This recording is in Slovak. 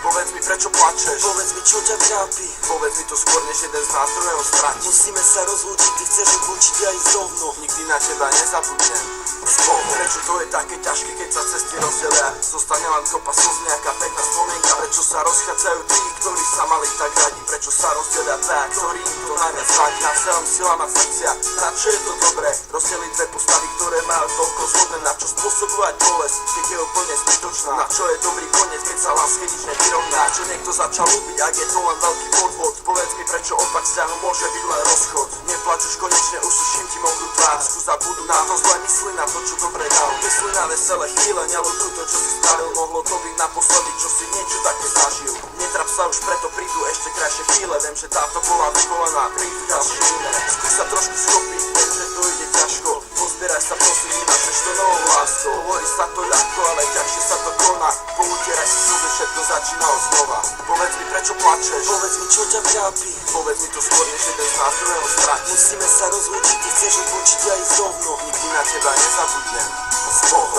Povedz mi, prečo plačeš? Povedz mi, čo ťa trápi. Povedz mi to skôr, než jeden z nás druhého stratí. Musíme sa rozlúčiť, ty chceš odlúčiť a ísť rovno. Nikdy na teba nezabudnem. Prečo to je také ťažké, keď sa cesty rozdelia? Zostane len kopa slz, nejaká pekná spomienka. Prečo sa rozchádzajú tí, ktorí sa mali tak radi? Prečo sa rozdelia tá, ktorý im to najviac vadí? Navzájom sila má srdcia, na čo je to dobré? Rozdeliť dve postavy, ktoré majú toľko zhodné. Na čo spôsobovať bolesť, keď je úplne zbytočná? Na čo je dobrý koniec, keď sa láske nič nevyrovná? Čo niekto začal ľúbiť, ak je to len veľký podvod? Povedz mi, prečo opak vzťahu môže byť len rozchod? Neplač už konečne, usuším ti mokrú tvár. Skús zabudnúť na to zle, myslí na to, čo dobre dal. Myslí na veselé chvíle, neľutuj to, čo si spravil. Mohlo to byť naposledy, čo si niečo také zažil. Netrap sa už, preto prídu ešte krajšie chvíle. Viem, že táto bola vyvolená, prídu ďalšie iné. Skús sa trošku schopiť, viem, že to ide ťažko. Pozbieraj sa prosím, nemáš to novou láskou. Hovorí sa to ľahko, ale ťažšie sa to koná. Poutieraj si súbe, všetko začína od znova. Povedz mi, prečo plačeš? Povedz mi, čo ťa trápi. Povedz mi to skôr, než jeden z nás druhého stratí. Musíme sa rozlúčiť, ty chceš odlúčiť a ísť rovno. Nikdy na teba nezabudnem. S Bohom.